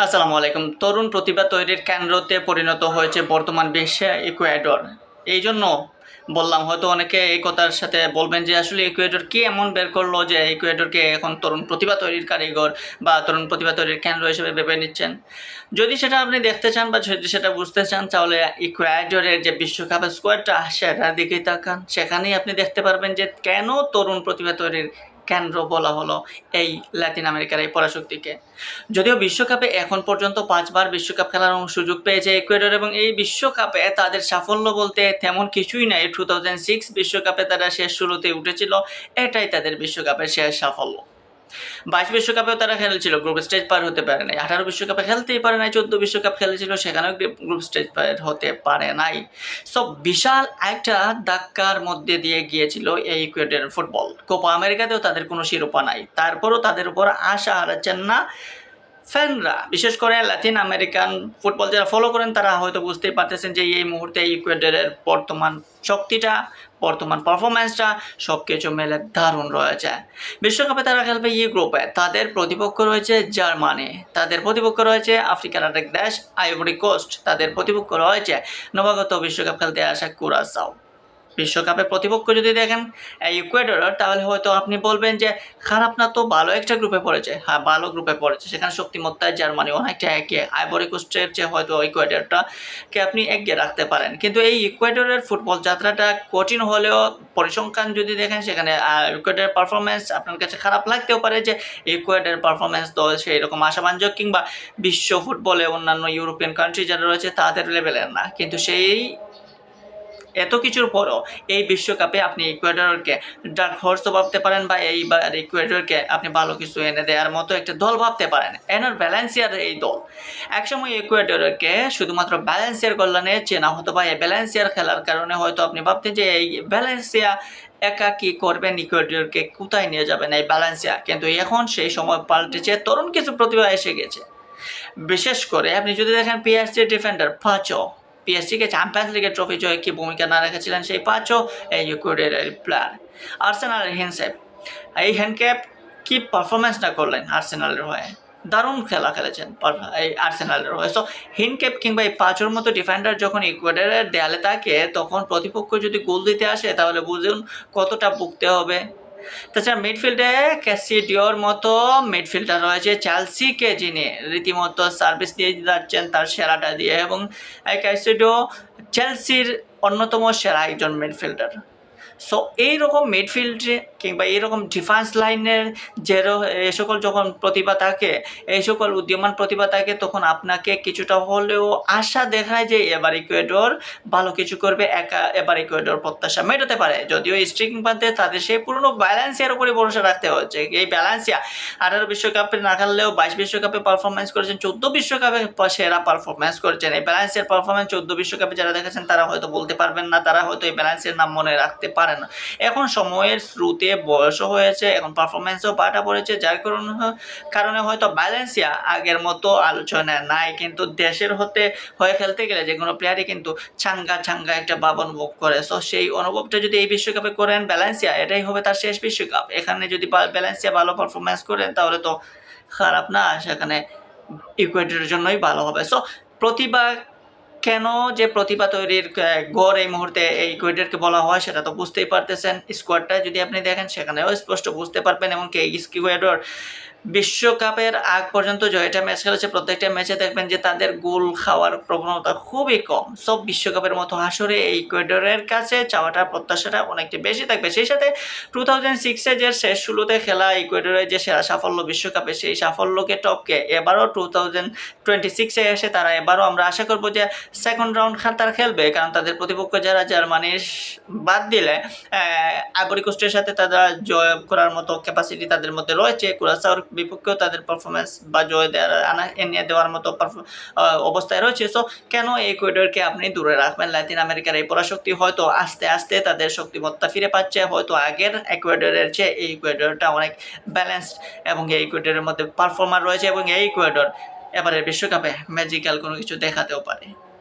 আসসালামু আলাইকুম। তরুণ প্রতিভা তৈরির কেন্দ্রতে পরিণত হয়েছে বর্তমান বিশ্বে ইকুয়েডর। এই জন্য বললাম, হয়তো অনেকে এই কথার সাথে বলবেন যে আসলে ইকুয়েডর কি এমন বের করলো যে ইকুয়েডরকে এখন তরুণ প্রতিভা তৈরির কারিগর বা তরুণ প্রতিভা তৈরির কেন্দ্র হিসেবে ভেবে নিচ্ছেন। যদি সেটা আপনি দেখতে চান বা যদি সেটা বুঝতে চান, তাহলে ইকুয়েডরের যে বিশ্বকাপের স্কোয়াডটা সেটার দিকেই তাকান। সেখানেই আপনি দেখতে পারবেন যে কেন তরুণ প্রতিভা তৈরির কেন্দ্র বলা হলো এই ল্যাটিন আমেরিকার এই পরাশক্তিকে। যদিও বিশ্বকাপে এখন পর্যন্ত ৫ বার বিশ্বকাপ খেলার সুযোগ পেয়েছে ইকুয়েডর, এবং এই বিশ্বকাপে তাদের সাফল্য বলতে তেমন কিছুই নাই। 2006 বিশ্বকাপে তারা শেষ ষোলোতে উঠেছিল, এটাই তাদের বিশ্বকাপের শেষ সাফল্য। 22 বিশ্বকাপেও তারা খেলেছিল, গ্রুপ স্টেজ পার হতে পারে নাই। 18 বিশ্বকাপে খেলতেই পারে নাই। 14 বিশ্বকাপ খেলেছিল, সেখানেও গ্রুপ স্টেজ পার হতে পারে নাই। সব বিশাল একটা ধাক্কার মধ্যে দিয়ে গিয়েছিল এই ইকুয়েডরের ফুটবল। কোপা আমেরিকাতেও তাদের কোনো শিরোপা নাই, তারপরও তাদের উপর আশা হারাচ্ছেন না ফ্যানরা। বিশেষ করে লাতিন আমেরিকান ফুটবল যারা ফলো করেন তারা হয়তো বুঝতেই পারতেছেন যে এই মুহূর্তে ইকুয়েডরের বর্তমান শক্তিটা, বর্তমান পারফরম্যান্সটা সব কিছু মেলে দারুণ রয়েছে। বিশ্বকাপে তারা খেলবে ই গ্রুপে। তাদের প্রতিপক্ষ রয়েছে জার্মানি, তাদের প্রতিপক্ষ রয়েছে আফ্রিকার আরেক দেশ আইভরি কোস্ট, তাদের প্রতিপক্ষ রয়েছে নবাগত বিশ্বকাপ খেলতে আসা কুরাসাও। বিশ্বকাপে প্রতিপক্ষ যদি দেখেন ইকুয়েডর, তাহলে হয়তো আপনি বলবেন যে খারাপ না, তো ভালো একটা গ্রুপে পড়েছে। হ্যাঁ, ভালো গ্রুপে পড়েছে, সেখানে শক্তিমত্তায় জার্মানি অনেকটা এগিয়ে। আইভরি কোস্টের চেয়ে হয়তো ইকুয়েডরটাকে আপনি এগিয়ে রাখতে পারেন। কিন্তু এই ইকুয়েডরের ফুটবল যাত্রাটা কঠিন হলেও পরিসংখ্যান যদি দেখেন, সেখানে ইকুয়েডরের পারফরমেন্স আপনার কাছে খারাপ লাগতেও পারে যে ইকুয়েডরের পারফরমেন্স তো সেই রকম আশাবাঞ্জক কিংবা বিশ্ব ফুটবলে অন্যান্য ইউরোপিয়ান কান্ট্রি যারা রয়েছে তাদের লেভেলের না। কিন্তু সেই এত কিছুর পরও এই বিশ্বকাপে আপনি ইকুয়েডরকে ডার্ক হর্সও ভাবতে পারেন, বা এইবার ইকুয়েডরকে আপনি ভালো কিছু এনে দেওয়ার মতো একটা দল ভাবতে পারেন। এনার ব্যালেন্সিয়ার এই দল একসময় ইকুয়েডরকে শুধুমাত্র ব্যালেন্সিয়ার কল্যাণে চেনা হতো, বা এই ব্যালেন্সিয়ার খেলার কারণে হয়তো আপনি ভাবতেন যে এই ব্যালেন্সিয়া একা কি করবেন, ইকুয়েডরকে কোথায় নিয়ে যাবেন এই ব্যালেন্সিয়া। কিন্তু এখন সেই সময় পাল্টেছে, তরুণ কিছু প্রতিভা এসে গেছে। বিশেষ করে আপনি যদি দেখেন পিএসজি ডিফেন্ডার পাচো, পিএসজিকে চ্যাম্পিয়ন্স লিগের ট্রফি জয়ে কি ভূমিকা না রেখেছিলেন সেই পাচো, এই ইকুয়েডরের প্লেয়ার। আর্সেনালের হেনসেপ, এই হ্যান্ডক্যাপ কি পারফরমেন্স না করলেন আর্সেনালের হয়ে, দারুণ খেলা খেলেছেন এই আর্সেনালের হয়ে। সো হিনক্যাপ কিংবা এই পাঁচোর মতো ডিফেন্ডার যখন ইকুয়েডরের দেয়ালে থাকে, তখন প্রতিপক্ষ যদি গোল দিতে আসে তাহলে বুঝুন কতটা ভুগতে হবে। তাছাড়া মিডফিল্ডে ক্যাসিডিওর মতো মিডফিল্ডার রয়েছে চেলসিকে, যিনি রীতিমতো সার্ভিস দিয়ে যাচ্ছেন তার সেরাটা দিয়ে, এবং ক্যাসিডিও চেলসির অন্যতম সেরা একজন মিডফিল্ডার। সো এইরকম মিডফিল্ডে কিংবা এইরকম ডিফেন্স লাইনের যে এ সকল যখন প্রতিভা থাকে, এই সকল উদীয়মান প্রতিভা থাকে, তখন আপনাকে কিছুটা হলেও আশা দেখায় যে এবার ইকুয়েডর ভালো কিছু করবে, এবার ইকুয়েডর প্রত্যাশা মেটাতে পারে। যদিও স্ট্রিকিং পাতে তাদের সেই পুরনো ব্যালেন্সিয়ার উপরে ভরসা রাখতে হচ্ছে। এই ব্যালেন্সিয়া 18 বিশ্বকাপে না খেললেও 22 বিশ্বকাপে পারফরমেন্স করেছেন, 14 বিশ্বকাপে সেরা পারফরমেন্স করেছেন। এই ব্যালেন্সিয়ার পারফরমেন্স 14 বিশ্বকাপে যারা দেখেছেন তারা হয়তো বলতে পারবেন না, তারা হয়তো এই ব্যালেন্সের নাম মনে রাখতে পারে না। এখন সময়ের স্রোতে বয়সও হয়েছে, এখন পারফরমেন্সও পাটা পড়েছে, যার কারণে হয়তো ব্যালেন্সিয়া আগের মতো আলোচনা নাই। কিন্তু দেশের হয়ে খেলতে গেলে যে কোনো প্লেয়ারই কিন্তু ছাঙ্গা একটা ভাব অনুভব করে। সো সেই অনুভবটা যদি এই বিশ্বকাপে করেন ব্যালেন্সিয়া, এটাই হবে তার শেষ বিশ্বকাপ। এখানে যদি ব্যালেন্সিয়া ভালো পারফরমেন্স করেন তাহলে তো খারাপ না, সেখানে ইকুয়েডরের জন্যই ভালো হবে। সো প্রতিভা কেন যে প্রতিভা তৈরির গড় এই মুহূর্তে এই ইকুয়েডরকে বলা হয় সেটা তো বুঝতেই পারতেছেন। স্কোয়াডটা যদি আপনি দেখেন সেখানেও স্পষ্ট বুঝতে পারবেন। এবং ইকুয়েডর বিশ্বকাপের আগ পর্যন্ত জয়টা ম্যাচ খেলেছে, প্রত্যেকটা ম্যাচে দেখবেন যে তাদের গোল খাওয়ার প্রবণতা খুবই কম। সব বিশ্বকাপের মতো আসরে এই ইকুয়েডরের কাছে চাওয়াটা, প্রত্যাশাটা অনেকটা বেশি থাকবে। সেই সাথে 2006-এ যে শেষ ষোলোতে খেলা ইকুয়েডরের যে সেরা সাফল্য বিশ্বকাপে, সেই সাফল্যকে টপকে এবারও 2026-এ এসে তারা এবারও আমরা আশা করবো যে সেকেন্ড রাউন্ড তারা খেলবে, কারণ তাদের প্রতিপক্ষ যারা জার্মানির বাদ দিলে আইভরি কোস্টের সাথে তারা জয় করার মতো ক্যাপাসিটি তাদের মধ্যে রয়েছে। কুরাসাওর বিপক্ষেও তাদের পারফরমেন্স বা জয় এনে দেওয়ার মতো অবস্থায় রয়েছে। সো কেন ইকুয়েডরকে আপনি দূরে রাখবেন? লাতিন আমেরিকার এই পরাশক্তি হয়তো আস্তে আস্তে তাদের শক্তিমত্তা ফিরে পাচ্ছে। হয়তো আগের ইকুয়েডরের চেয়ে এই ইকুয়েডরটা অনেক ব্যালেন্সড, এবং এই ইকুয়েডরের মধ্যে পারফর্মার রয়েছে, এবং এই ইকুয়েডর এবারের বিশ্বকাপে ম্যাজিক্যাল কোনো কিছু দেখাতেও পারে।